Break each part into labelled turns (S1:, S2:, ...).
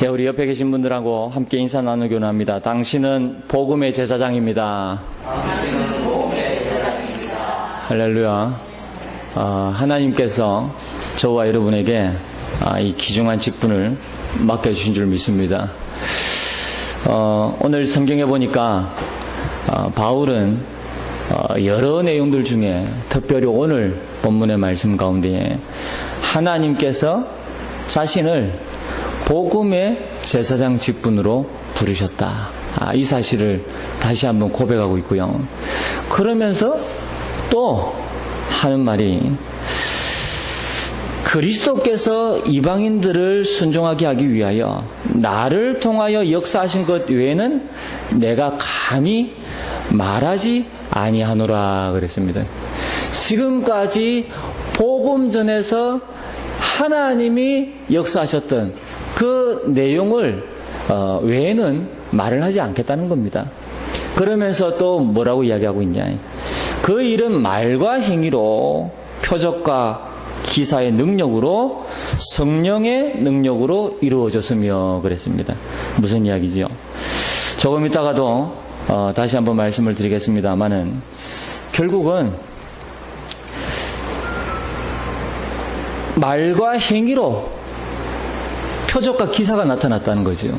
S1: 예, 우리 옆에 계신 분들하고 함께 인사 나누기로 합니다. 당신은 복음의 제사장입니다. 할렐루야. 하나님께서 저와 여러분에게 이 귀중한 직분을 맡겨주신 줄 믿습니다. 오늘 성경에 보니까 바울은 여러 내용들 중에 특별히 오늘 본문의 말씀 가운데 하나님께서 자신을 복음의 제사장 직분으로 부르셨다. 이 사실을 다시 한번 고백하고 있고요. 그러면서 또 하는 말이 그리스도께서 이방인들을 순종하게 하기 위하여 나를 통하여 역사하신 것 외에는 내가 감히 말하지 아니하노라 그랬습니다. 지금까지 복음 전에서 하나님이 역사하셨던 그 내용을 외에는 말을 하지 않겠다는 겁니다. 그러면서 또 뭐라고 이야기하고 있냐. 그 일은 말과 행위로 표적과 기사의 능력으로 성령의 능력으로 이루어졌으며 그랬습니다. 무슨 이야기지요? 조금 있다가도 다시 한번 말씀을 드리겠습니다만은 결국은 말과 행위로 표적과 기사가 나타났다는 거죠.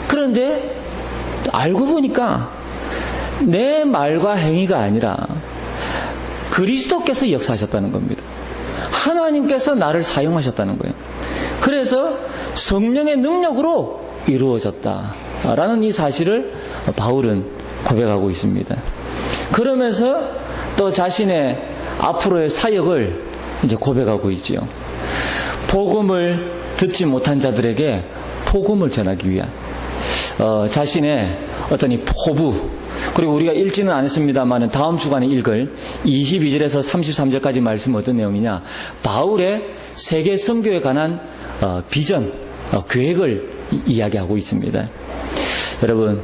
S1: 그런데 알고 보니까 내 말과 행위가 아니라 그리스도께서 역사하셨다는 겁니다. 하나님께서 나를 사용하셨다는 거예요. 그래서 성령의 능력으로 이루어졌다라는 이 사실을 바울은 고백하고 있습니다. 그러면서 또 자신의 앞으로의 사역을 이제 고백하고 있지요. 복음을 듣지 못한 자들에게 복음을 전하기 위한 자신의 어떤 이 포부, 그리고 우리가 읽지는 않았습니다만 다음 주간에 읽을 22절에서 33절까지 말씀은 어떤 내용이냐, 바울의 세계 선교에 관한 비전, 계획을 이야기하고 있습니다. 여러분,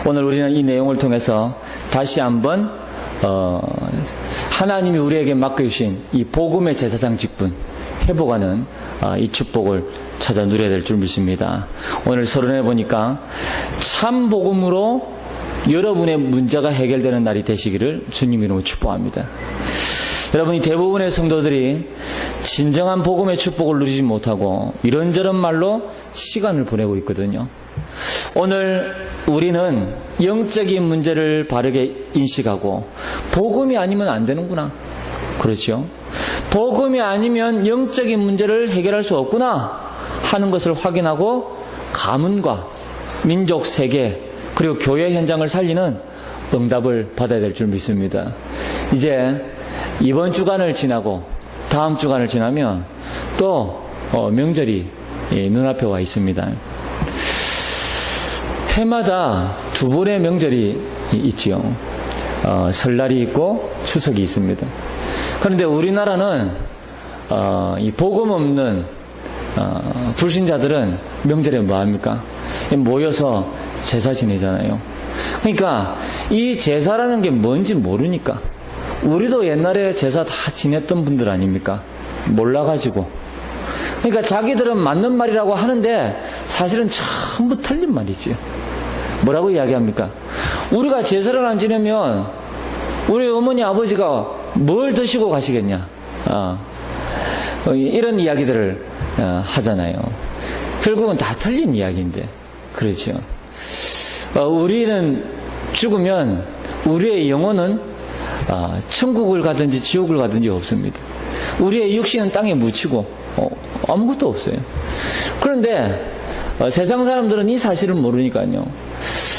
S1: 오늘 우리는 이 내용을 통해서 다시 한번 하나님이 우리에게 맡겨주신 이 복음의 제사장 직분 회복하는 이 축복을 찾아 누려야 될 줄 믿습니다. 오늘 서론에 보니까 참 복음으로 여러분의 문제가 해결되는 날이 되시기를 주님 이름으로 축복합니다. 여러분이 대부분의 성도들이 진정한 복음의 축복을 누리지 못하고 이런저런 말로 시간을 보내고 있거든요. 오늘 우리는 영적인 문제를 바르게 인식하고 복음이 아니면 안 되는구나. 그렇죠? 복음이 아니면 영적인 문제를 해결할 수 없구나 하는 것을 확인하고 가문과 민족, 세계 그리고 교회 현장을 살리는 응답을 받아야 될 줄 믿습니다. 이제 이번 주간을 지나고 다음 주간을 지나면 또 명절이 눈앞에 와 있습니다. 해마다 두 번의 명절이 있지요. 설날이 있고 추석이 있습니다. 그런데 우리나라는 이 복음 없는 불신자들은 명절에 뭐합니까? 모여서 제사 지내잖아요. 그러니까 이 제사라는 게 뭔지 모르니까, 우리도 옛날에 제사 다 지냈던 분들 아닙니까? 몰라가지고. 그러니까 자기들은 맞는 말이라고 하는데 사실은 전부 틀린 말이지요. 뭐라고 이야기합니까? 우리가 제사를 안 지내면 우리 어머니 아버지가 뭘 드시고 가시겠냐, 이런 이야기들을 하잖아요. 결국은 다 틀린 이야기인데, 그렇죠. 우리는 죽으면 우리의 영혼은 천국을 가든지 지옥을 가든지 없습니다. 우리의 육신은 땅에 묻히고 아무것도 없어요. 그런데 세상 사람들은 이 사실을 모르니까요.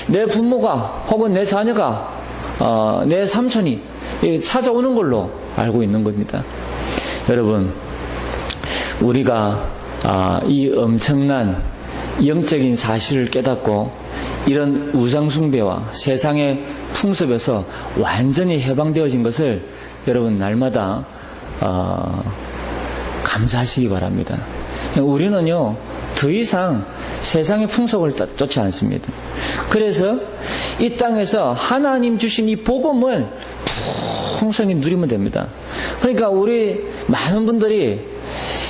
S1: 내 부모가 혹은 내 자녀가 내 삼촌이 찾아오는 걸로 알고 있는 겁니다. 여러분, 우리가 이 엄청난 영적인 사실을 깨닫고 이런 우상숭배와 세상의 풍습에서 완전히 해방되어진 것을 여러분 날마다 감사하시기 바랍니다. 우리는요 더 이상 세상의 풍속을 쫓지 않습니다. 그래서 이 땅에서 하나님 주신 이 복음을 풍성히 누리면 됩니다. 그러니까 우리 많은 분들이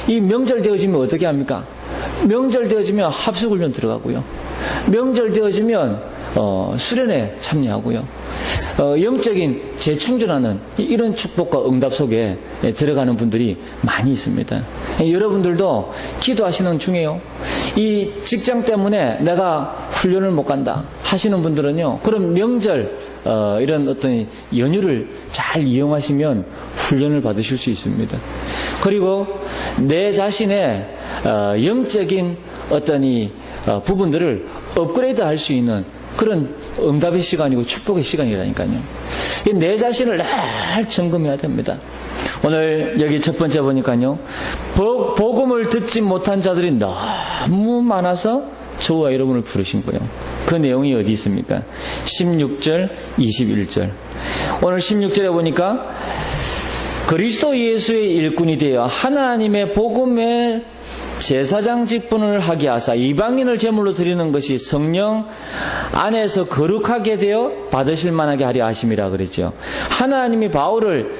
S1: 이 명절 되어지면 어떻게 합니까? 명절 되어지면 합숙훈련 들어가고요. 명절 되어지면 수련회 참여하고요. 영적인 재충전하는 이런 축복과 응답 속에 들어가는 분들이 많이 있습니다. 여러분들도 기도하시는 중에요. 이 직장 때문에 내가 훈련을 못 간다 하시는 분들은요. 그럼 명절 이런 어떤 연휴를 잘 이용하시면 훈련을 받으실 수 있습니다. 그리고 내 자신의 영적인 어떤 이 부분들을 업그레이드 할 수 있는 그런 응답의 시간이고 축복의 시간이라니까요. 내 자신을 늘 점검해야 됩니다. 오늘 여기 첫 번째 보니까요. 복음을 듣지 못한 자들이 너무 많아서 저와 여러분을 부르신 거예요. 그 내용이 어디 있습니까? 16절, 21절. 오늘 16절에 보니까 그리스도 예수의 일꾼이 되어 하나님의 복음의 제사장 직분을 하게 하사 이방인을 제물로 드리는 것이 성령 안에서 거룩하게 되어 받으실 만하게 하려 하심이라 그랬죠. 하나님이 바울을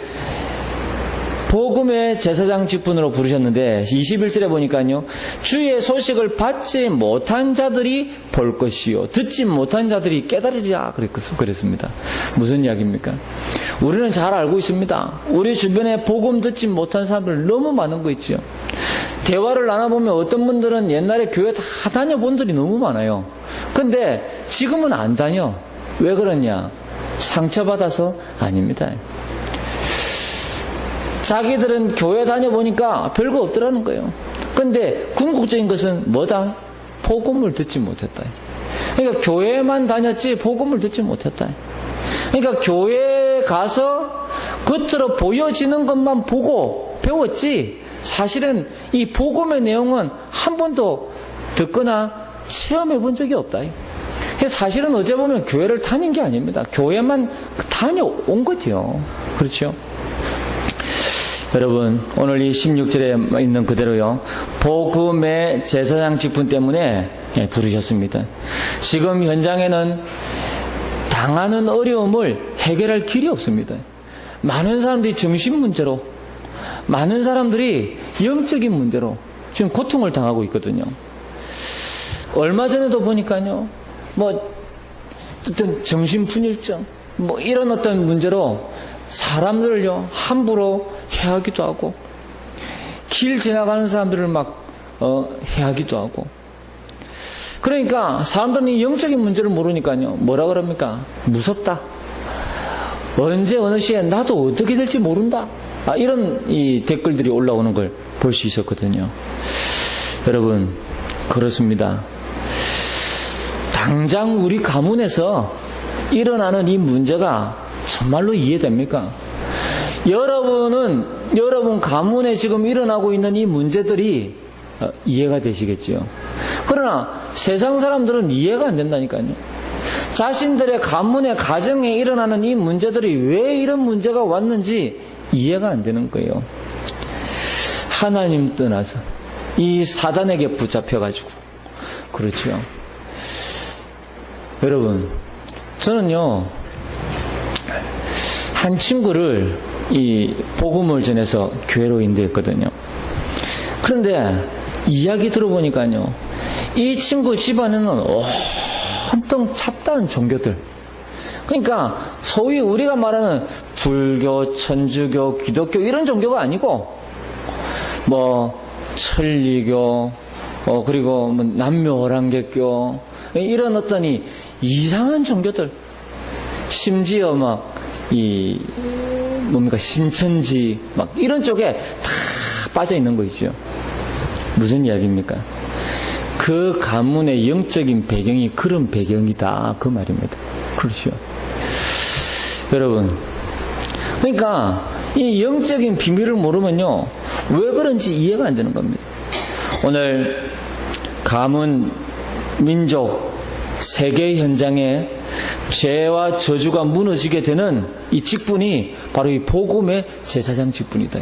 S1: 복음의 제사장 직분으로 부르셨는데 21절에 보니까요. 주의 소식을 받지 못한 자들이 볼 것이요 듣지 못한 자들이 깨달으리라 그랬습니다. 무슨 이야기입니까? 우리는 잘 알고 있습니다. 우리 주변에 복음 듣지 못한 사람들 너무 많은 거 있죠. 대화를 나눠보면 어떤 분들은 옛날에 교회 다 다녀본 분들이 너무 많아요. 근데 지금은 안 다녀. 왜 그러냐? 상처받아서 아닙니다. 자기들은 교회 다녀보니까 별거 없더라는 거예요. 근데 궁극적인 것은 뭐다? 복음을 듣지 못했다. 그러니까 교회만 다녔지 복음을 듣지 못했다. 그러니까 교회에 가서 겉으로 보여지는 것만 보고 배웠지 사실은 이 복음의 내용은 한 번도 듣거나 체험해 본 적이 없다. 사실은 어제 보면 교회를 다닌 게 아닙니다. 교회만 다녀온 거죠. 그렇죠? 여러분, 오늘 이 16절에 있는 그대로요. 복음의 제사장 직분 때문에 부르셨습니다. 지금 현장에는 당하는 어려움을 해결할 길이 없습니다. 많은 사람들이 정신 문제로, 많은 사람들이 영적인 문제로 지금 고통을 당하고 있거든요. 얼마 전에도 보니까요, 어떤 정신분열증, 이런 어떤 문제로 사람들을요, 함부로 해하기도 하고, 길 지나가는 사람들을 해하기도 하고. 그러니까 사람들은 이 영적인 문제를 모르니까요, 뭐라 그럽니까? 무섭다. 언제 어느 시에 나도 어떻게 될지 모른다. 이런 이 댓글들이 올라오는 걸 볼 수 있었거든요. 여러분, 그렇습니다. 당장 우리 가문에서 일어나는 이 문제가 정말로 이해됩니까? 여러분 가문에 지금 일어나고 있는 이 문제들이 이해가 되시겠지요. 그러나 세상 사람들은 이해가 안 된다니까요. 자신들의 가문의 가정에 일어나는 이 문제들이 왜 이런 문제가 왔는지 이해가 안 되는 거예요. 하나님 떠나서 이 사단에게 붙잡혀가지고. 그렇죠. 여러분, 저는요, 한 친구를 이 복음을 전해서 교회로 인도했거든요. 그런데 이야기 들어보니까요, 이 친구 집안에는 온통 잡다한 종교들. 그러니까 소위 우리가 말하는 불교, 천주교, 기독교 이런 종교가 아니고 천리교, 그리고 남묘호랑개교 이런 어떤 이 이상한 종교들. 심지어 신천지 이런 쪽에 다 빠져 있는 거 있죠. 무슨 이야기입니까? 그 가문의 영적인 배경이 그런 배경이다, 그 말입니다. 그렇죠. 여러분, 그러니까 이 영적인 비밀을 모르면요, 왜 그런지 이해가 안 되는 겁니다. 오늘 가문, 민족, 세계 현장에 죄와 저주가 무너지게 되는 이 직분이 바로 이 복음의 제사장 직분이다.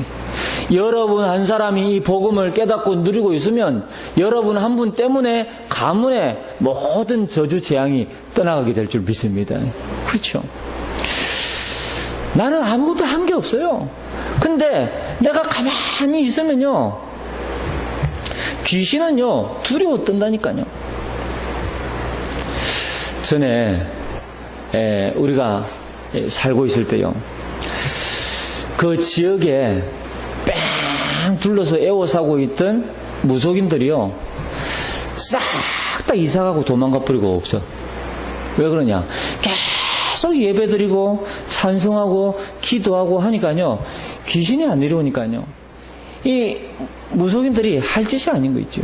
S1: 여러분 한 사람이 이 복음을 깨닫고 누리고 있으면 여러분 한 분 때문에 가문의 모든 저주 재앙이 떠나가게 될 줄 믿습니다. 그렇죠? 나는 아무것도 한 게 없어요. 근데 내가 가만히 있으면요, 귀신은요, 두려워 뜬다니까요. 전에 우리가 살고 있을 때요, 그 지역에 뺑 둘러서 애워싸고 있던 무속인들이요, 싹 다 이사가고 도망가 버리고 없어. 왜 그러냐? 계속 예배드리고 찬송하고 기도하고 하니까요, 귀신이 안 내려오니까요, 이 무속인들이 할 짓이 아닌 거 있죠.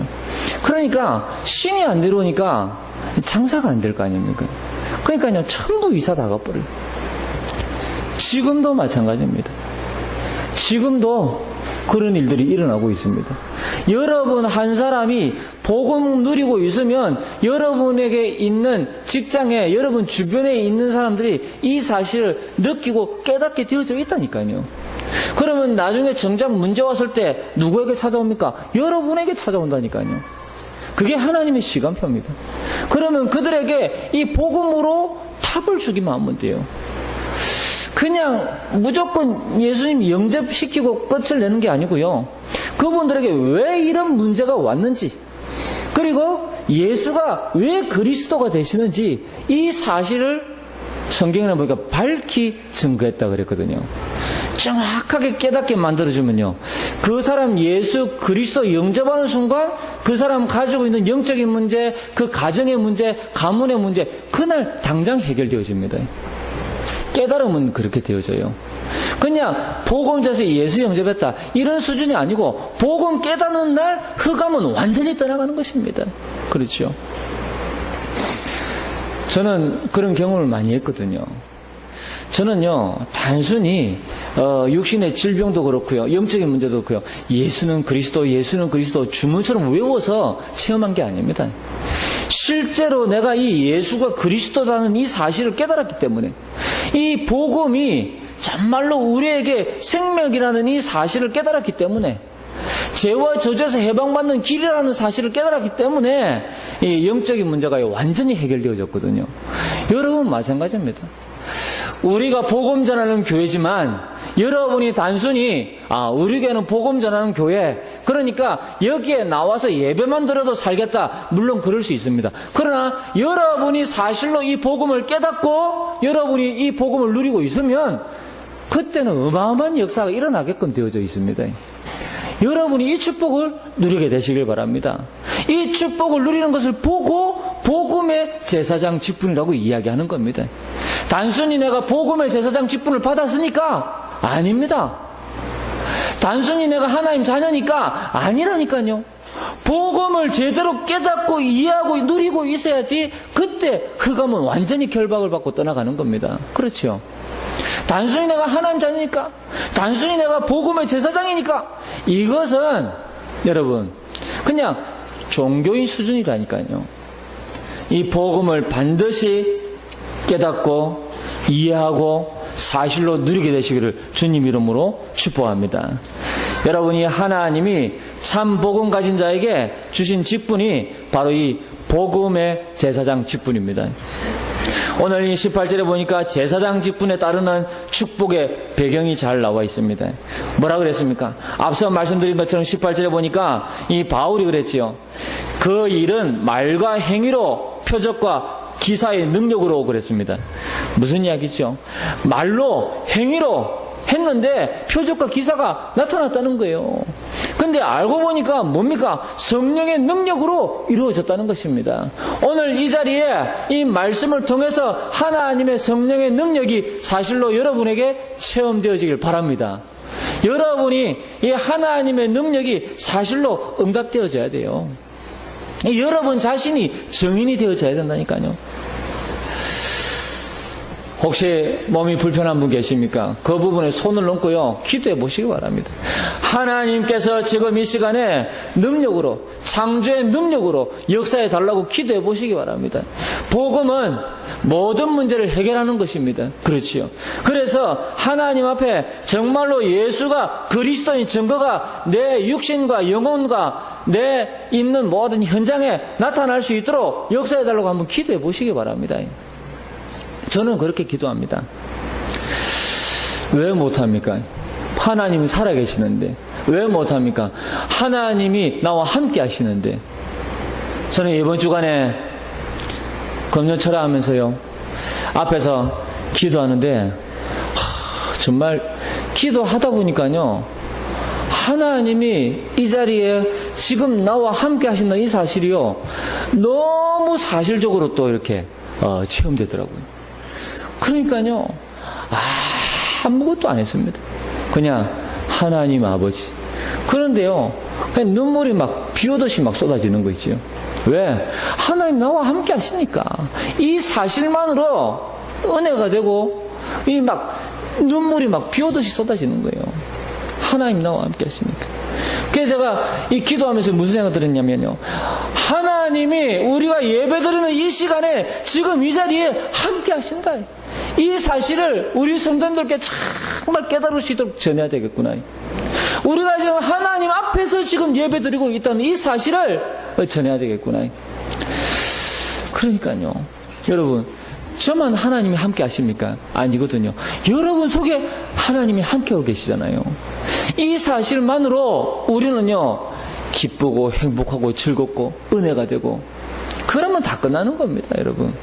S1: 그러니까 신이 안 내려오니까 장사가 안 될 거 아닙니까? 그러니까요, 전부 이사 다 가버려요. 지금도 마찬가지입니다. 지금도 그런 일들이 일어나고 있습니다. 여러분 한 사람이 복음 누리고 있으면 여러분에게 있는 직장에, 여러분 주변에 있는 사람들이 이 사실을 느끼고 깨닫게 되어져 있다니까요. 그러면 나중에 정작 문제 왔을 때 누구에게 찾아옵니까? 여러분에게 찾아온다니까요. 그게 하나님의 시간표입니다. 그러면 그들에게 이 복음으로 탑을 주기만 하면 돼요. 그냥 무조건 예수님 영접시키고 끝을 내는 게 아니고요, 그분들에게 왜 이런 문제가 왔는지, 그리고 예수가 왜 그리스도가 되시는지 이 사실을 성경에 보니까 밝히 증거했다 그랬거든요. 정확하게 깨닫게 만들어주면요, 그 사람 예수 그리스도 영접하는 순간 그 사람 가지고 있는 영적인 문제, 그 가정의 문제, 가문의 문제, 그날 당장 해결되어집니다. 깨달으면 그렇게 되어져요. 그냥 복음 돼서 예수 영접했다 이런 수준이 아니고, 복음 깨닫는 날 흑암은 완전히 떠나가는 것입니다. 그렇죠? 저는 그런 경험을 많이 했거든요. 저는요, 단순히 육신의 질병도 그렇고요, 영적인 문제도 그렇고요, 예수는 그리스도, 예수는 그리스도 주문처럼 외워서 체험한 게 아닙니다. 실제로 내가 이 예수가 그리스도라는 이 사실을 깨달았기 때문에, 이 복음이 정말로 우리에게 생명이라는 이 사실을 깨달았기 때문에, 죄와 저주에서 해방받는 길이라는 사실을 깨달았기 때문에 이 영적인 문제가 완전히 해결되어졌거든요. 여러분 마찬가지입니다. 우리가 복음 전하는 교회지만 여러분이 단순히 우리 교회는 복음 전하는 교회, 그러니까 여기에 나와서 예배만 들어도 살겠다, 물론 그럴 수 있습니다. 그러나 여러분이 사실로 이 복음을 깨닫고 여러분이 이 복음을 누리고 있으면 그때는 어마어마한 역사가 일어나게끔 되어져 있습니다. 여러분이 이 축복을 누리게 되시길 바랍니다. 이 축복을 누리는 것을 보고 복음의 제사장 직분이라고 이야기하는 겁니다. 단순히 내가 복음의 제사장 직분을 받았으니까 아닙니다. 단순히 내가 하나님 자녀니까 아니라니까요. 복음을 제대로 깨닫고 이해하고 누리고 있어야지 그때 흑암은 완전히 결박을 받고 떠나가는 겁니다. 그렇죠? 단순히 내가 하나님 자녀니까, 단순히 내가 복음의 제사장이니까, 이것은 여러분 그냥 종교인 수준이라니까요. 이 복음을 반드시 깨닫고 이해하고 사실로 누리게 되시기를 주님 이름으로 축복합니다. 여러분이 하나님이 참 복음 가진 자에게 주신 직분이 바로 이 복음의 제사장 직분입니다. 오늘 이 18절에 보니까 제사장 직분에 따르는 축복의 배경이 잘 나와 있습니다. 뭐라 그랬습니까? 앞서 말씀드린 것처럼 18절에 보니까 이 바울이 그랬지요. 그 일은 말과 행위로, 표적과 기사의 능력으로 그랬습니다. 무슨 이야기죠? 말로, 행위로 했는데 표적과 기사가 나타났다는 거예요. 근데 알고 보니까 뭡니까? 성령의 능력으로 이루어졌다는 것입니다. 오늘 이 자리에 이 말씀을 통해서 하나님의 성령의 능력이 사실로 여러분에게 체험되어지길 바랍니다. 여러분이 이 하나님의 능력이 사실로 응답되어져야 돼요. 여러분 자신이 증인이 되어져야 된다니까요. 혹시 몸이 불편한 분 계십니까? 그 부분에 손을 얹고요, 기도해 보시기 바랍니다. 하나님께서 지금 이 시간에 능력으로, 창조의 능력으로 역사해 달라고 기도해 보시기 바랍니다. 복음은 모든 문제를 해결하는 것입니다. 그렇지요. 그래서 하나님 앞에 정말로 예수가 그리스도인 증거가 내 육신과 영혼과 내 있는 모든 현장에 나타날 수 있도록 역사해 달라고 한번 기도해 보시기 바랍니다. 저는 그렇게 기도합니다. 왜 못합니까? 하나님이 살아계시는데 왜 못합니까? 하나님이 나와 함께 하시는데. 저는 이번 주간에 금요철회 하면서요, 앞에서 기도하는데 정말 기도하다 보니까요, 하나님이 이 자리에 지금 나와 함께 하신다는 이 사실이요, 너무 사실적으로 또 이렇게 체험되더라고요. 그러니까요, 아무것도 안 했습니다. 그냥 하나님 아버지. 그런데요, 그냥 눈물이 막 비 오듯이 막 쏟아지는 거 있죠. 왜? 하나님 나와 함께 하시니까. 이 사실만으로 은혜가 되고, 이 막 눈물이 막 비 오듯이 쏟아지는 거예요. 하나님 나와 함께 하시니까. 그래서 제가 이 기도하면서 무슨 생각 들었냐면요, 하나님이 우리가 예배드리는 이 시간에 지금 이 자리에 함께 하신다. 이 사실을 우리 성도님들께 정말 깨달을 수 있도록 전해야 되겠구나. 우리가 지금 하나님 앞에서 지금 예배드리고 있다는 이 사실을 전해야 되겠구나. 그러니까요, 여러분, 저만 하나님이 함께 하십니까? 아니거든요. 여러분 속에 하나님이 함께 하고 계시잖아요. 이 사실만으로 우리는요, 기쁘고 행복하고 즐겁고 은혜가 되고, 그러면 다 끝나는 겁니다, 여러분.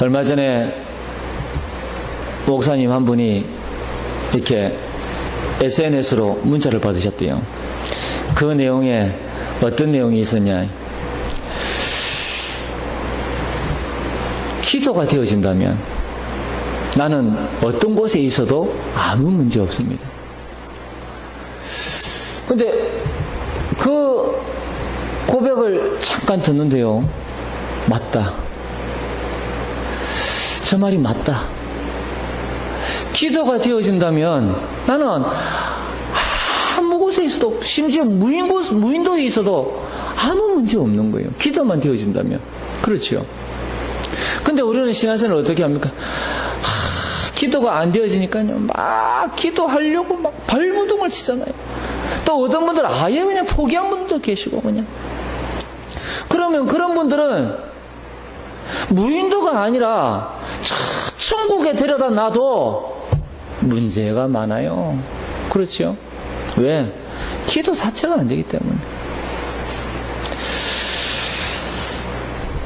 S1: 얼마 전에 목사님 한 분이 이렇게 SNS로 문자를 받으셨대요. 그 내용에 어떤 내용이 있었냐. 기도가 되어진다면 나는 어떤 곳에 있어도 아무 문제 없습니다. 근데 그 고백을 잠깐 듣는데요, 맞다. 저 말이 맞다. 기도가 되어진다면 나는 아무 곳에 있어도, 심지어 무인도에 있어도 아무 문제 없는 거예요. 기도만 되어진다면. 그렇죠. 근데 우리는 신앙생활을 어떻게 합니까? 기도가 안 되어지니까요, 막 기도하려고 막 발버둥을 치잖아요. 또 어떤 분들은 아예 그냥 포기한 분들도 계시고, 그냥. 그러면 그런 분들은 무인도가 아니라 천국에 데려다 놔도 문제가 많아요. 그렇죠? 왜? 기도 자체가 안 되기 때문에.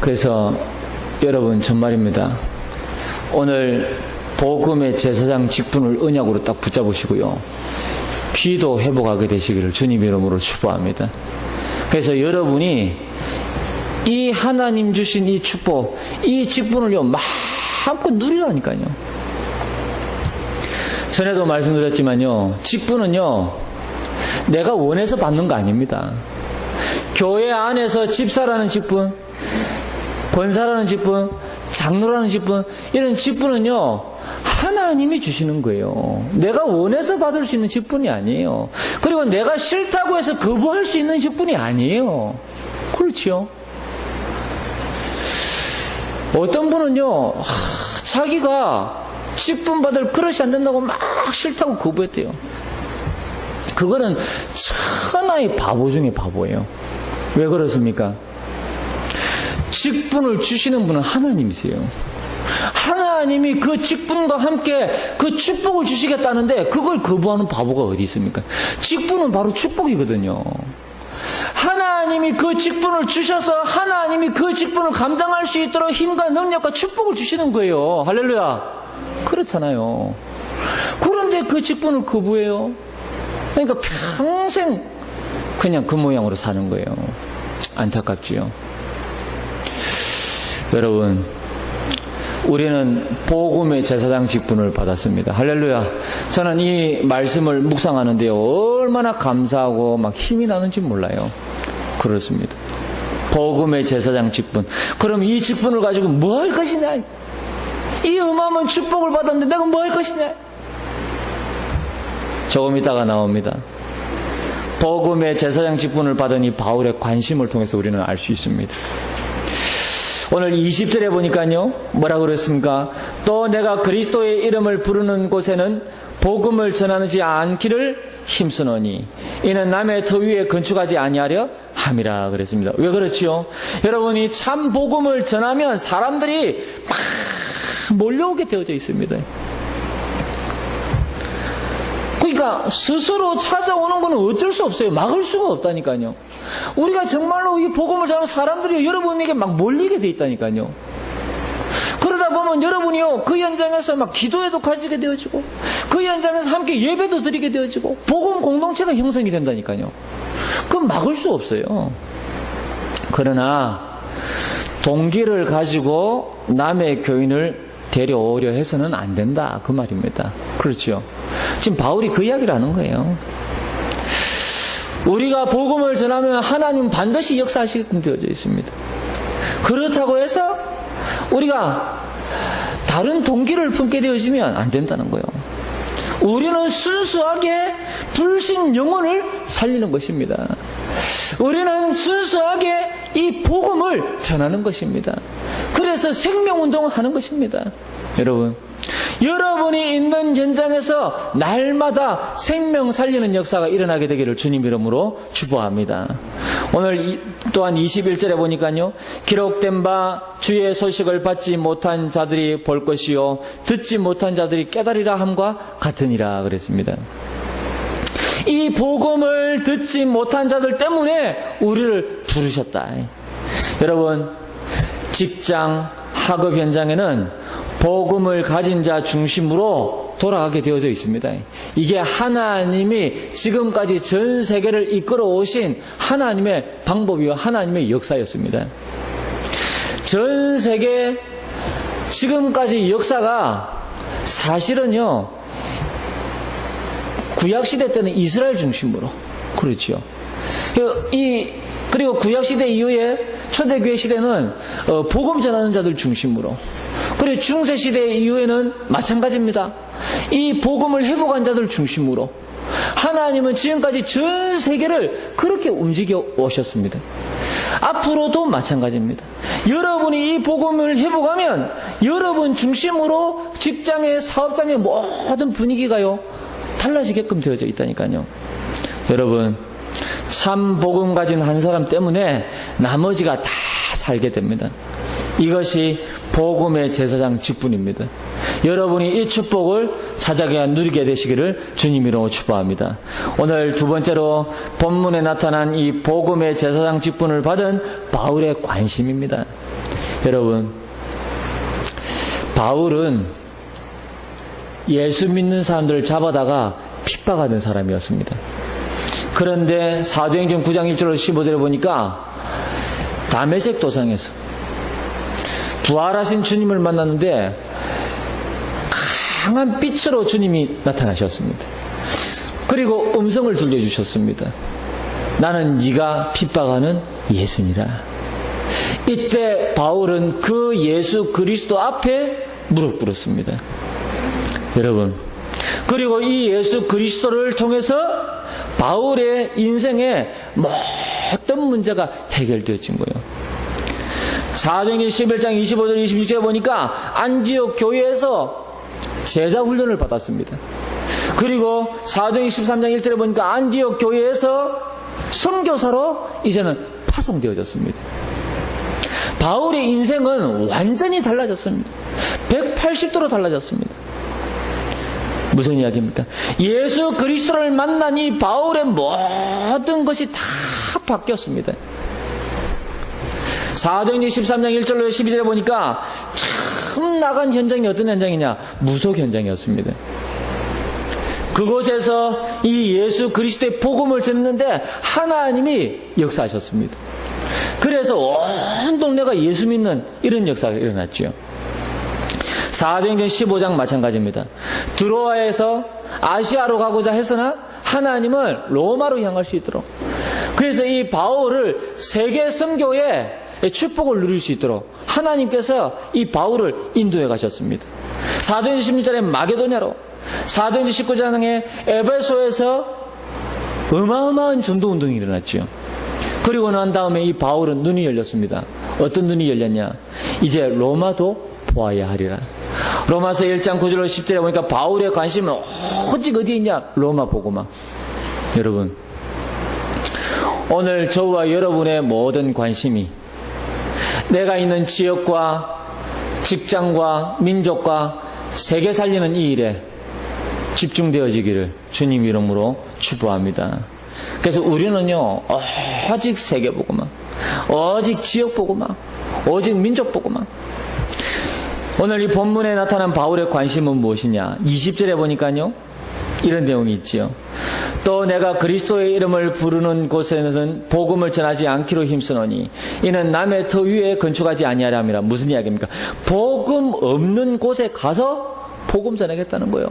S1: 그래서 여러분, 정말입니다. 오늘 복음의 제사장 직분을 언약으로 딱 붙잡으시고요, 기도 회복하게 되시기를 주님 이름으로 축복합니다. 그래서 여러분이 이 하나님 주신 이 축복, 이 직분을요, 마음껏 누리라니까요. 전에도 말씀드렸지만요, 직분은요, 내가 원해서 받는 거 아닙니다. 교회 안에서 집사라는 직분, 권사라는 직분, 장로라는 직분, 이런 직분은요, 하나님이 주시는 거예요. 내가 원해서 받을 수 있는 직분이 아니에요. 그리고 내가 싫다고 해서 거부할 수 있는 직분이 아니에요. 그렇죠? 어떤 분은요, 자기가 직분 받을 그릇이 안 된다고 막 싫다고 거부했대요. 그거는 천하의 바보 중에 바보예요. 왜 그렇습니까? 직분을 주시는 분은 하나님이세요. 하나님이 그 직분과 함께 그 축복을 주시겠다는데 그걸 거부하는 바보가 어디 있습니까? 직분은 바로 축복이거든요. 하나님이 그 직분을 주셔서 하나님이 그 직분을 감당할 수 있도록 힘과 능력과 축복을 주시는 거예요. 할렐루야. 그렇잖아요. 그런데 그 직분을 거부해요. 그러니까 평생 그냥 그 모양으로 사는 거예요. 안타깝지요. 여러분, 우리는 복음의 제사장 직분을 받았습니다. 할렐루야. 저는 이 말씀을 묵상하는데요, 얼마나 감사하고 막 힘이 나는지 몰라요. 그렇습니다. 복음의 제사장 직분. 그럼 이 직분을 가지고 뭐 할 것이냐? 이 어마어마한 축복을 받았는데 내가 뭐 할 것이냐? 조금 있다가 나옵니다. 복음의 제사장 직분을 받은 이 바울의 관심을 통해서 우리는 알 수 있습니다. 오늘 20절에 보니까요, 뭐라고 그랬습니까? 또 내가 그리스도의 이름을 부르는 곳에는 복음을 전하지 않기를 힘쓰노니 이는 남의 터 위에 건축하지 아니하려 함이라 그랬습니다. 왜 그렇지요? 여러분이 참 복음을 전하면 사람들이 막 몰려오게 되어져 있습니다. 그러니까 스스로 찾아오는 건 어쩔 수 없어요. 막을 수가 없다니까요. 우리가 정말로 이 복음을 전하는 사람들이 여러분에게 막 몰리게 돼 있다니까요. 그러다 보면 여러분이요, 그 현장에서 막 기도에도 가지게 되어지고, 그 현장에서 함께 예배도 드리게 되어지고, 복음 공동체가 형성이 된다니까요. 그건 막을 수 없어요. 그러나 동기를 가지고 남의 교인을 데려오려 해서는 안 된다, 그 말입니다. 그렇죠. 지금 바울이 그 이야기를 하는 거예요. 우리가 복음을 전하면 하나님은 반드시 역사하시게끔 되어져 있습니다. 그렇다고 해서 우리가 다른 동기를 품게 되어지면 안 된다는 거예요. 우리는 순수하게 불신 영혼을 살리는 것입니다. 우리는 순수하게 이 복음을 전하는 것입니다. 그래서 생명운동을 하는 것입니다. 여러분, 여러분이 있는 현장에서 날마다 생명 살리는 역사가 일어나게 되기를 주님 이름으로 축복합니다. 오늘 또한 21절에 보니까요, 기록된 바 주의 소식을 받지 못한 자들이 볼 것이요 듣지 못한 자들이 깨달으리라 함과 같으니라 그랬습니다. 이 복음을 듣지 못한 자들 때문에 우리를 부르셨다. 여러분, 직장, 학업 현장에는 복음을 가진 자 중심으로 돌아가게 되어져 있습니다. 이게 하나님이 지금까지 전 세계를 이끌어 오신 하나님의 방법이요, 하나님의 역사였습니다. 전 세계 지금까지 역사가 사실은요, 구약시대 때는 이스라엘 중심으로, 그렇죠. 그리고 구약시대 이후에 초대교회 시대는 복음 전하는 자들 중심으로, 그리고 중세시대 이후에는 마찬가지입니다. 이 복음을 회복한 자들 중심으로 하나님은 지금까지 전 세계를 그렇게 움직여 오셨습니다. 앞으로도 마찬가지입니다. 여러분이 이 복음을 회복하면 여러분 중심으로 직장의 사업장의 모든 분위기가요 달라지게끔 되어져 있다니까요. 여러분, 참 복음 가진 한 사람 때문에 나머지가 다 살게 됩니다. 이것이 복음의 제사장 직분입니다. 여러분이 이 축복을 찾아가 누리게 되시기를 주님 이름으로 축복합니다. 오늘 두 번째로 본문에 나타난 이 복음의 제사장 직분을 받은 바울의 관심입니다. 여러분, 바울은 예수 믿는 사람들을 잡아다가 핍박하는 사람이었습니다. 그런데 사도행전 9장 1절 15절에 보니까 다메섹 도상에서 부활하신 주님을 만났는데 강한 빛으로 주님이 나타나셨습니다. 그리고 음성을 들려주셨습니다. 나는 네가 핍박하는 예수니라. 이때 바울은 그 예수 그리스도 앞에 무릎 꿇었습니다. 여러분, 그리고 이 예수 그리스도를 통해서 바울의 인생의 모든 문제가 해결되어진 거예요. 사도행전 11장 25절 26절에 보니까 안디옥 교회에서 제자 훈련을 받았습니다. 그리고 사도행전 13장 1절에 보니까 안디옥 교회에서 선교사로 이제는 파송되어졌습니다. 바울의 인생은 완전히 달라졌습니다. 180도로 달라졌습니다. 무슨 이야기입니까? 예수 그리스도를 만난 이 바울의 모든 것이 다 바뀌었습니다. 사도행전 13장 1절로 12절에 보니까 참 나간 현장이 어떤 현장이냐? 무속 현장이었습니다. 그곳에서 이 예수 그리스도의 복음을 전했는데 하나님이 역사하셨습니다. 그래서 온 동네가 예수 믿는 이런 역사가 일어났죠. 사도행전 15장 마찬가지입니다. 드로아에서 아시아로 가고자 했으나 하나님을 로마로 향할 수 있도록, 그래서 이 바울을 세계 선교에 축복을 누릴 수 있도록 하나님께서 이 바울을 인도해 가셨습니다. 사도행전 16절에 마게도냐로, 사도행전 19장에 에베소에서 어마어마한 전도운동이 일어났죠. 그리고 난 다음에 이 바울은 눈이 열렸습니다. 어떤 눈이 열렸냐? 이제 로마도 보아야 하리라. 로마서 1장 9절로 10절에 보니까 바울의 관심은 오직 어디에 있냐? 로마 복음화. 여러분, 오늘 저와 여러분의 모든 관심이 내가 있는 지역과 직장과 민족과 세계 살리는 이 일에 집중되어지기를 주님 이름으로 축복합니다. 그래서 우리는요, 오직 세계복음만, 오직 지역복음만, 오직 민족복음만. 오늘 이 본문에 나타난 바울의 관심은 무엇이냐? 20절에 보니까요, 이런 내용이 있지요. 또 내가 그리스도의 이름을 부르는 곳에는 복음을 전하지 않기로 힘쓰노니 이는 남의 터 위에 건축하지 아니하려 함이라. 무슨 이야기입니까? 복음 없는 곳에 가서 복음 전하겠다는 거예요.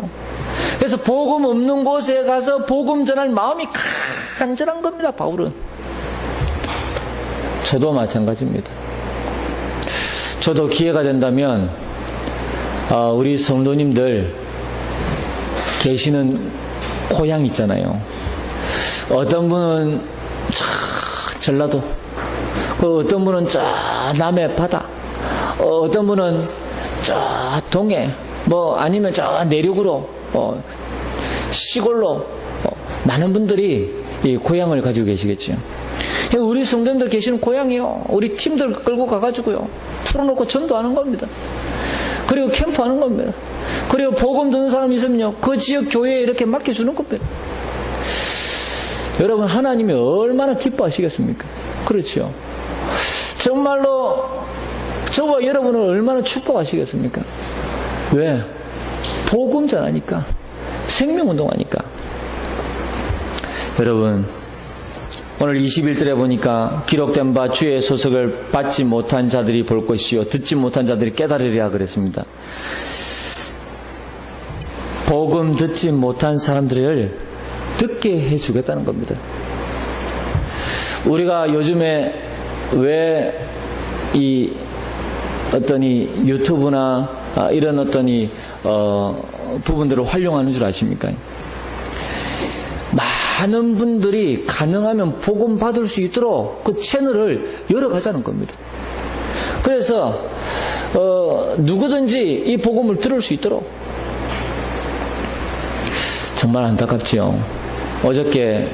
S1: 그래서 복음 없는 곳에 가서 복음 전할 마음이 간절한 겁니다, 바울은. 저도 마찬가지입니다. 저도 기회가 된다면 우리 성도님들 계시는 고향 있잖아요. 어떤 분은 전라도, 어떤 분은 남해 바다, 어떤 분은 동해, 아니면 내륙으로, 시골로, 많은 분들이 이 고향을 가지고 계시겠죠. 우리 성도님들 계시는 고향이요. 우리 팀들 끌고 가가지고요. 풀어놓고 전도하는 겁니다. 그리고 캠프하는 겁니다. 그리고 복음 듣는 사람이 있으면요, 그 지역 교회에 이렇게 맡겨주는 겁니다. 여러분, 하나님이 얼마나 기뻐하시겠습니까? 그렇죠. 정말로 저와 여러분을 얼마나 축복하시겠습니까? 왜? 복음 전하니까, 생명운동하니까. 여러분, 오늘 21절에 보니까 기록된 바 주의 소석을 받지 못한 자들이 볼 것이요 듣지 못한 자들이 깨달으리라 그랬습니다. 복음 듣지 못한 사람들을 듣게 해주겠다는 겁니다. 우리가 요즘에 왜 어떤 유튜브나 이런 어떤 부분들을 활용하는 줄 아십니까? 많은 분들이 가능하면 복음 받을 수 있도록 그 채널을 열어가자는 겁니다. 그래서 누구든지 이 복음을 들을 수 있도록. 정말 안타깝지요. 어저께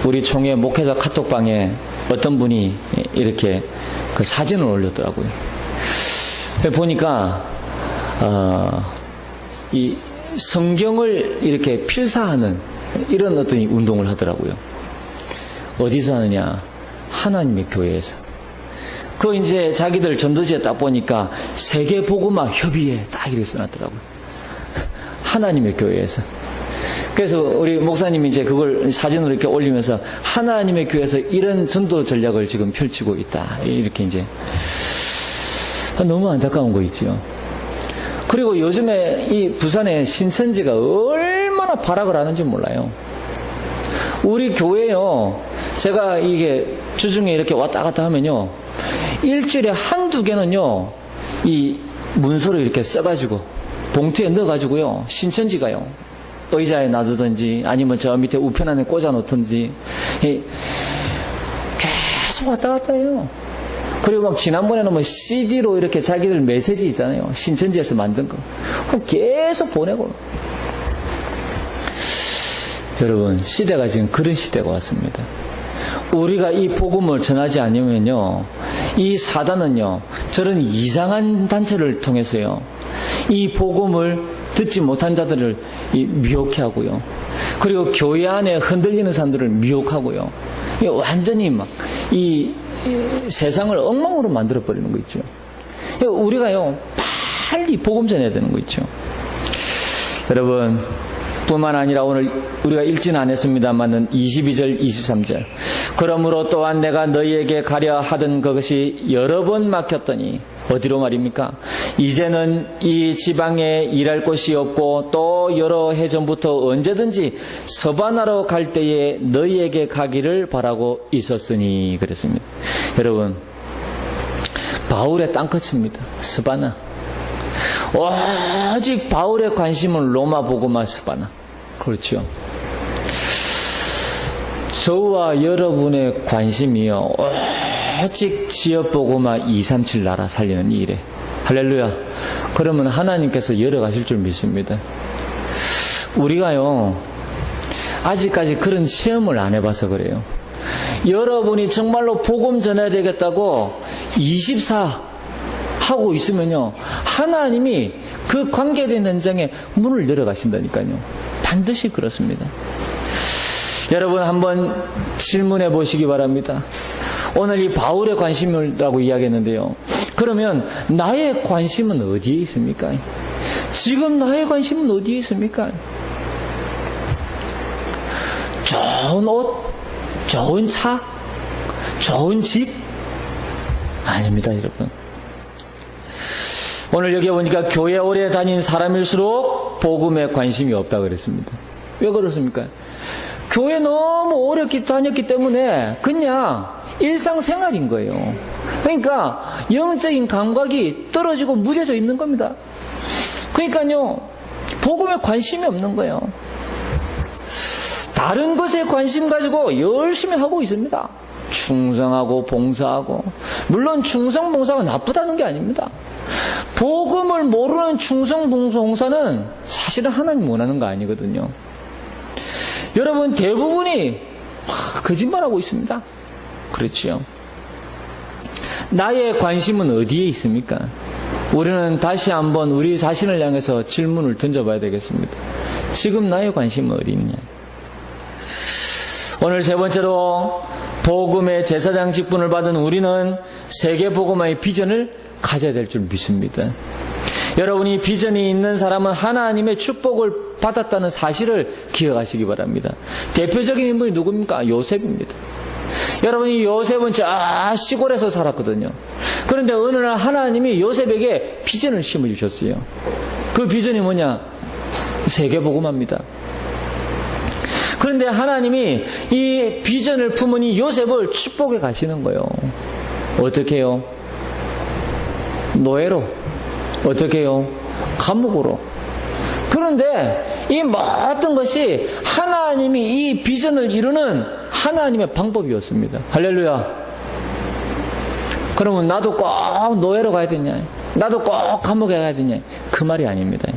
S1: 우리 총회 목회자 카톡방에 어떤 분이 이렇게 그 사진을 올렸더라고요. 보니까 이 성경을 이렇게 필사하는 이런 어떤 운동을 하더라고요. 어디서 하느냐? 하나님의 교회에서. 이제 자기들 전도지에 딱 보니까 세계복음화 협의회 딱 이렇게 써놨더라고요. 하나님의 교회에서. 그래서 우리 목사님이 이제 그걸 사진으로 이렇게 올리면서 하나님의 교회에서 이런 전도 전략을 지금 펼치고 있다. 이렇게 이제. 너무 안타까운 거 있죠. 그리고 요즘에 이 부산의 신천지가 얼마나 발악을 하는지 몰라요. 우리 교회요, 제가 이게 주중에 이렇게 왔다 갔다 하면요, 일주일에 한두 개는요, 이 문서를 이렇게 써가지고, 봉투에 넣어가지고요, 신천지가요, 의자에 놔두든지, 아니면 저 밑에 우편안에 꽂아 놓든지, 계속 왔다 갔다 해요. 그리고 지난번에는 CD로 이렇게 자기들 메시지 있잖아요. 신천지에서 만든 거. 계속 보내고. 여러분, 시대가 지금 그런 시대가 왔습니다. 우리가 이 복음을 전하지 않으면요, 이 사단은요, 저런 이상한 단체를 통해서요, 이 복음을 듣지 못한 자들을 미혹해 하고요. 그리고 교회 안에 흔들리는 사람들을 미혹하고요. 완전히 이 세상을 엉망으로 만들어버리는 거 있죠. 우리가요, 빨리 복음 전해야 되는 거 있죠. 여러분, 뿐만 아니라 오늘 우리가 읽지는 않았습니다만은 22절, 23절. 그러므로 또한 내가 너희에게 가려 하던 그것이 여러 번 막혔더니, 어디로 말입니까? 이제는 이 지방에 일할 곳이 없고 또 여러 해 전부터 언제든지 서바나로 갈 때에 너희에게 가기를 바라고 있었으니 그랬습니다. 여러분, 바울의 땅끝입니다. 서바나. 오직 바울의 관심은 로마 복음화 서바나. 그렇죠. 저와 여러분의 관심이요, 오직 지역복음화 237 나라 살리는 이 일에. 할렐루야. 그러면 하나님께서 열어가실 줄 믿습니다. 우리가요, 아직까지 그런 체험을 안 해봐서 그래요. 여러분이 정말로 복음 전해야 되겠다고 24 하고 있으면요, 하나님이 그 관계된 현장에 문을 열어가신다니까요. 반드시 그렇습니다. 여러분 한번 질문해 보시기 바랍니다. 오늘 이 바울의 관심이라고 이야기했는데요. 그러면 나의 관심은 어디에 있습니까? 지금 나의 관심은 어디에 있습니까? 좋은 옷, 좋은 차, 좋은 집? 아닙니다, 여러분. 오늘 여기 보니까 교회 오래 다닌 사람일수록 복음에 관심이 없다 그랬습니다. 왜 그렇습니까? 교회 너무 오래 다녔기 때문에 그냥 일상생활인 거예요. 그러니까 영적인 감각이 떨어지고 무뎌져 있는 겁니다. 그러니까요, 복음에 관심이 없는 거예요. 다른 것에 관심 가지고 열심히 하고 있습니다. 충성하고 봉사하고. 물론 충성 봉사가 나쁘다는 게 아닙니다. 복음을 모르는 충성 봉사는 사실은 하나님 원하는 거 아니거든요. 여러분 대부분이 거짓말하고 있습니다. 그렇지요. 나의 관심은 어디에 있습니까? 우리는 다시 한번 우리 자신을 향해서 질문을 던져봐야 되겠습니다. 지금 나의 관심은 어디 있냐? 오늘 세 번째로 복음의 제사장 직분을 받은 우리는 세계복음화의 비전을 가져야 될 줄 믿습니다. 여러분이 비전이 있는 사람은 하나님의 축복을 받았다는 사실을 기억하시기 바랍니다. 대표적인 인물이 누굽니까? 요셉입니다. 여러분이 요셉은 저 시골에서 살았거든요. 그런데 어느 날 하나님이 요셉에게 비전을 심어주셨어요. 그 비전이 뭐냐? 세계복음화입니다. 그런데 하나님이 이 비전을 품은 이 요셉을 축복해 가시는 거예요. 어떻게 해요? 노예로. 어떻게 해요? 감옥으로. 그런데 이 모든 것이 하나님이 이 비전을 이루는 하나님의 방법이었습니다. 할렐루야. 그러면 나도 꼭 노예로 가야 되냐? 나도 꼭 감옥에 가야 되냐? 그 말이 아닙니다.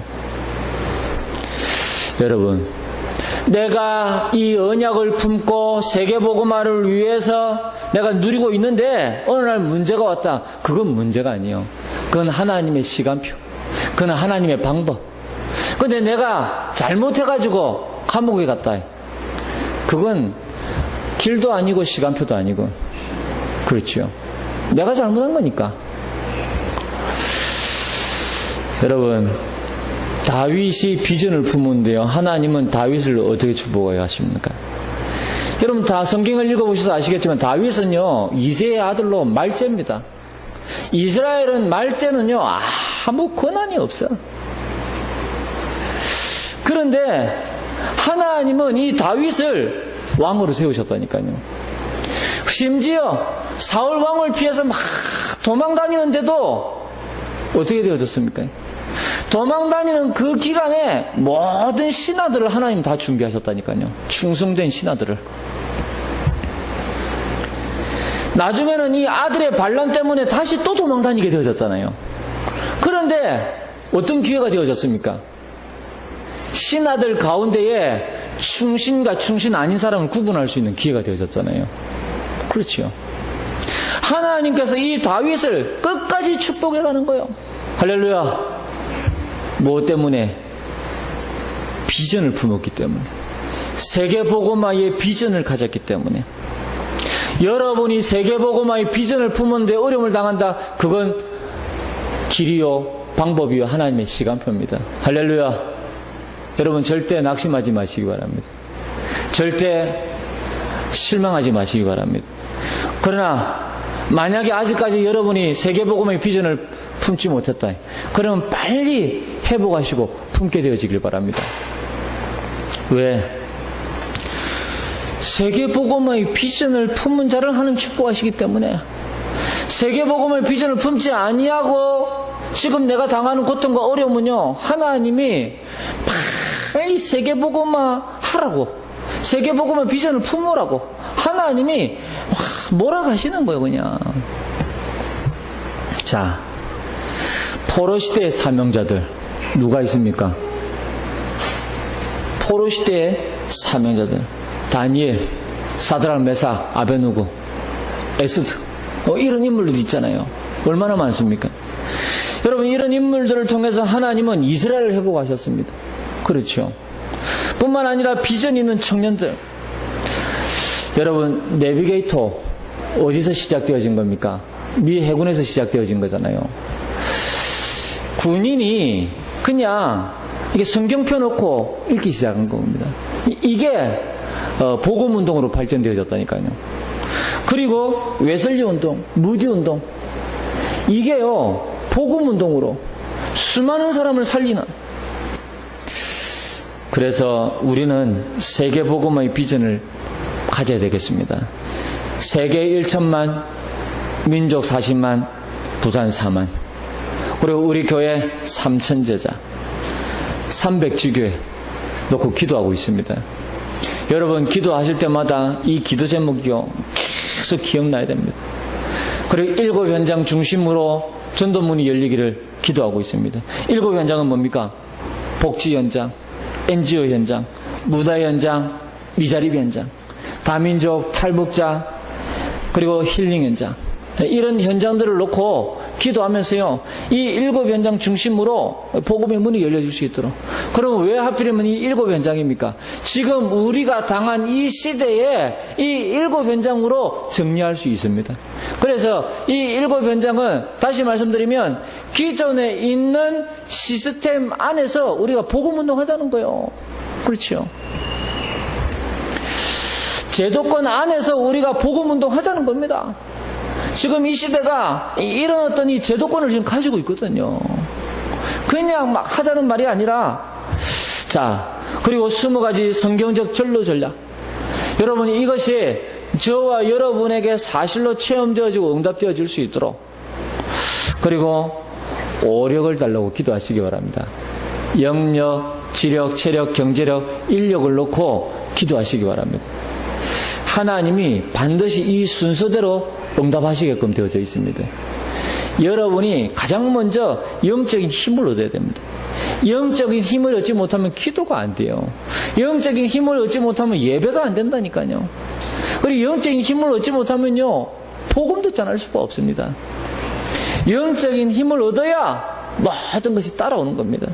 S1: 여러분, 내가 이 언약을 품고 세계복음화를 위해서 내가 누리고 있는데 어느 날 문제가 왔다. 그건 문제가 아니에요. 그건 하나님의 시간표. 그건 하나님의 방법. 근데 내가 잘못해가지고 감옥에 갔다. 그건 길도 아니고 시간표도 아니고. 그렇죠. 내가 잘못한 거니까. 여러분, 다윗이 비전을 품었는데요. 하나님은 다윗을 어떻게 축복해 하십니까? 여러분 다 성경을 읽어보셔서 아시겠지만 다윗은요, 이새의 아들로 말제입니다. 이스라엘은 말제는요, 아무 권한이 없어. 그런데 하나님은 이 다윗을 왕으로 세우셨다니까요. 심지어 사울 왕을 피해서 막 도망 다니는데도 어떻게 되어졌습니까? 도망 다니는 그 기간에 모든 신하들을 하나님 다 준비하셨다니까요. 충성된 신하들을. 나중에는 이 아들의 반란 때문에 다시 또 도망 다니게 되어졌잖아요. 그런데 어떤 기회가 되어졌습니까? 신하들 가운데에 충신과 충신 아닌 사람을 구분할 수 있는 기회가 되어졌잖아요. 그렇죠. 하나님께서 이 다윗을 끝까지 축복해 가는 거예요. 할렐루야. 무엇 때문에? 비전을 품었기 때문에. 세계복음화의 비전을 가졌기 때문에. 여러분이 세계복음화의 비전을 품었는데 어려움을 당한다. 그건 길이요, 방법이요, 하나님의 시간표입니다. 할렐루야. 여러분 절대 낙심하지 마시기 바랍니다. 절대 실망하지 마시기 바랍니다. 그러나 만약에 아직까지 여러분이 세계복음의 비전을 품지 못했다. 그러면 빨리 회복하시고 품게 되어지길 바랍니다. 왜? 세계복음의 비전을 품은 자를 하나님 축복하시기 때문에. 세계복음의 비전을 품지 아니하고 지금 내가 당하는 고통과 어려움은요, 하나님이 빨리 세계복음화 하라고, 세계복음의 비전을 품으라고 하나님이 몰아가시는 거예요, 그냥. 자, 포로시대의 사명자들 누가 있습니까? 포로시대의 사명자들, 다니엘, 사드락, 메삭, 아베누고, 에스드, 이런 인물들이 있잖아요. 얼마나 많습니까? 여러분, 이런 인물들을 통해서 하나님은 이스라엘을 회복하셨습니다. 그렇죠. 뿐만 아니라 비전 있는 청년들. 여러분, 내비게이터 어디서 시작되어진 겁니까? 미 해군에서 시작되어진 거잖아요. 군인이 그냥 이게 성경 펴놓고 읽기 시작한 겁니다. 이게 복음운동으로 발전되어졌다니까요. 그리고 웨슬리 운동, 무디 운동, 이게요 복음운동으로 수많은 사람을 살리는. 그래서 우리는 세계복음의 비전을 가져야 되겠습니다. 세계 1천만, 민족 40만, 부산 4만, 그리고 우리 교회 3천 제자, 300지교회 놓고 기도하고 있습니다. 여러분, 기도하실 때마다 이 기도 제목이요 계속 기억나야 됩니다. 그리고 7 현장 중심으로 전도문이 열리기를 기도하고 있습니다. 7 현장은 뭡니까? 복지 현장, NGO 현장, 무다 현장, 미자립 현장, 다민족, 탈북자, 그리고 힐링 현장, 이런 현장들을 놓고 기도하면서요, 이 7 현장 중심으로 복음의 문이 열려질 수 있도록. 그럼 왜 하필이면 이 7 현장입니까? 지금 우리가 당한 이 시대에 이 7 현장으로 정리할 수 있습니다. 그래서 이 7 현장은 다시 말씀드리면 기존에 있는 시스템 안에서 우리가 복음 운동하자는 거예요. 그렇죠? 제도권 안에서 우리가 복음 운동하자는 겁니다. 지금 이 시대가 이런 어떤 이 제도권을 지금 가지고 있거든요. 그냥 막 하자는 말이 아니라, 자, 그리고 20가지 성경적 전로 전략. 여러분, 이것이 저와 여러분에게 사실로 체험되어지고 응답되어질 수 있도록, 그리고 오력을 달라고 기도하시기 바랍니다. 영력, 지력, 체력, 경제력, 인력을 놓고 기도하시기 바랍니다. 하나님이 반드시 이 순서대로 응답하시게끔 되어져 있습니다. 여러분이 가장 먼저 영적인 힘을 얻어야 됩니다. 영적인 힘을 얻지 못하면 기도가 안 돼요. 영적인 힘을 얻지 못하면 예배가 안 된다니까요. 그리고 영적인 힘을 얻지 못하면요, 복음도 전할 수가 없습니다. 영적인 힘을 얻어야 모든 것이 따라오는 겁니다.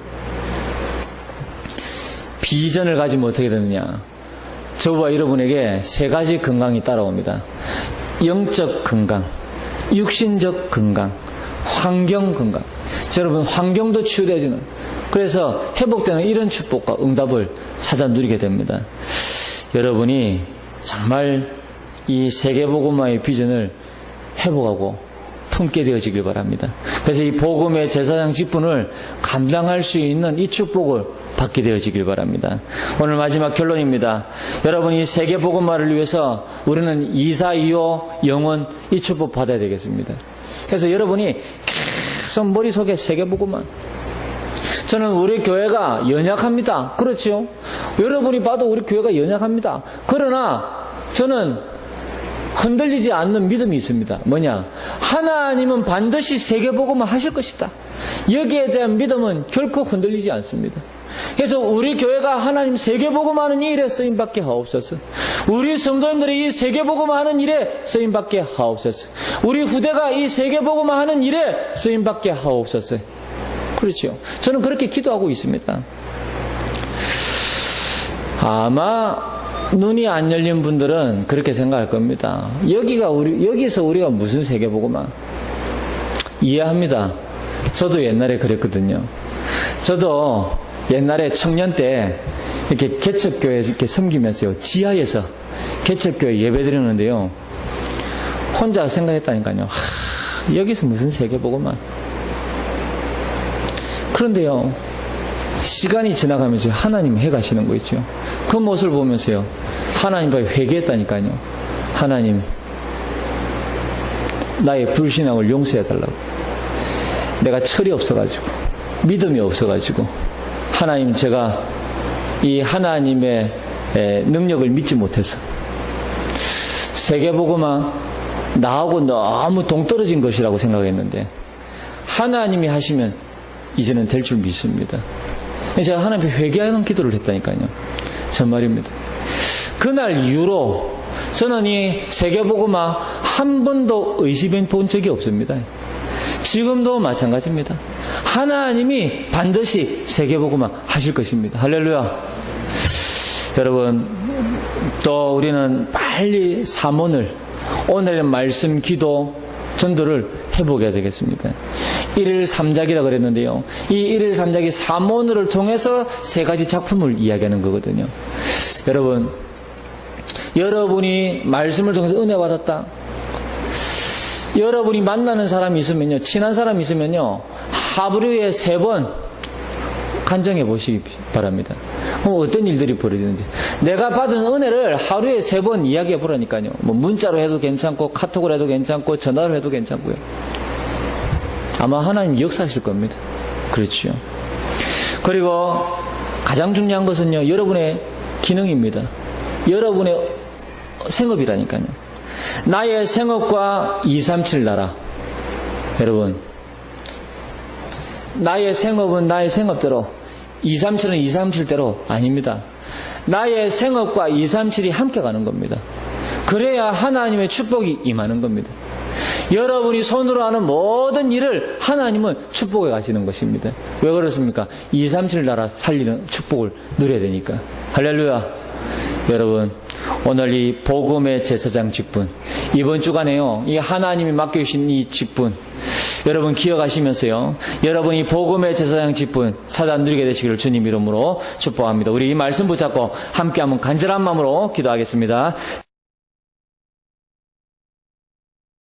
S1: 비전을 가지면 어떻게 되느냐? 저와 여러분에게 3가지 건강이 따라옵니다. 영적 건강, 육신적 건강, 환경 건강. 여러분, 환경도 치유되어지는, 그래서 회복되는 이런 축복과 응답을 찾아 누리게 됩니다. 여러분이 정말 이 세계복음화의 비전을 회복하고 품게 되어지길 바랍니다. 그래서 이 복음의 제사장 직분을 감당할 수 있는 이 축복을 받게 되어지길 바랍니다. 오늘 마지막 결론입니다. 여러분, 이 세계복음화를 위해서 우리는 2425 영혼 이 축복 받아야 되겠습니다. 그래서 여러분이 계속 머릿속에 세계복음화. 저는 우리 교회가 연약합니다. 그렇죠? 여러분이 봐도 우리 교회가 연약합니다. 그러나 저는 흔들리지 않는 믿음이 있습니다. 뭐냐? 하나님은 반드시 세계복음을 하실 것이다. 여기에 대한 믿음은 결코 흔들리지 않습니다. 그래서 우리 교회가 하나님 세계복음하는 이 일에 쓰임받게 하옵소서. 우리 성도님들이 이 세계복음하는 일에 쓰임받게 하옵소서. 우리 후대가 이 세계복음하는 일에 쓰임받게 하옵소서. 그렇죠? 저는 그렇게 기도하고 있습니다. 아마 눈이 안 열린 분들은 그렇게 생각할 겁니다. 여기서 우리가 무슨 세계복음화? 이해합니다. 저도 옛날에 그랬거든요. 저도 옛날에 청년 때 이렇게 개척교회 이렇게 섬기면서요, 지하에서 개척교회 예배 드리는데요, 혼자 생각했다니까요. 여기서 무슨 세계복음화? 그런데요, 시간이 지나가면서 하나님 해가시는 거 있죠. 그 모습을 보면서요, 하나님 앞에 회개했다니까요. 하나님, 나의 불신앙을 용서해달라고. 내가 철이 없어가지고, 믿음이 없어가지고, 하나님, 제가 이 하나님의 능력을 믿지 못해서 세계복음화 나하고 너무 동떨어진 것이라고 생각했는데 하나님이 하시면 이제는 될 줄 믿습니다. 제가 하나님 앞에 회개하는 기도를 했다니까요. 정말입니다. 그날 이후로 저는 이 세계복음화 한 번도 의심해 본 적이 없습니다. 지금도 마찬가지입니다. 하나님이 반드시 세계복음화 하실 것입니다. 할렐루야. 여러분, 또 우리는 빨리 사모늘, 오늘의 말씀, 기도, 전도를 해보게 되겠습니다. 1일 3작이라고 그랬는데요. 이 1일 3작이 사모늘을 통해서 세 가지 작품을 이야기하는 거거든요. 여러분, 여러분이 말씀을 통해서 은혜 받았다. 여러분이 만나는 사람이 있으면요, 친한 사람이 있으면요, 하루에 3번 간증해 보시기 바랍니다. 그럼 어떤 일들이 벌어지는지. 내가 받은 은혜를 하루에 3번 이야기해 보라니까요. 뭐 문자로 해도 괜찮고, 카톡으로 해도 괜찮고, 전화로 해도 괜찮고요. 아마 하나님 역사하실 겁니다. 그렇죠. 그리고 가장 중요한 것은요, 여러분의 기능입니다. 여러분의 생업이라니까요. 나의 생업과 237 나라. 여러분, 나의 생업은 나의 생업대로, 237은 237대로 아닙니다. 나의 생업과 237이 함께 가는 겁니다. 그래야 하나님의 축복이 임하는 겁니다. 여러분이 손으로 하는 모든 일을 하나님은 축복해 가시는 것입니다. 왜 그렇습니까? 237 나라 살리는 축복을 누려야 되니까. 할렐루야. 여러분, 오늘 이 복음의 제사장 직분, 이번 주간에요, 이 하나님이 맡겨주신 이 직분, 여러분 기억하시면서요, 여러분이 복음의 제사장 직분 찾아 누리게 되시기를 주님 이름으로 축복합니다. 우리 이 말씀 붙잡고 함께 한번 간절한 마음으로 기도하겠습니다.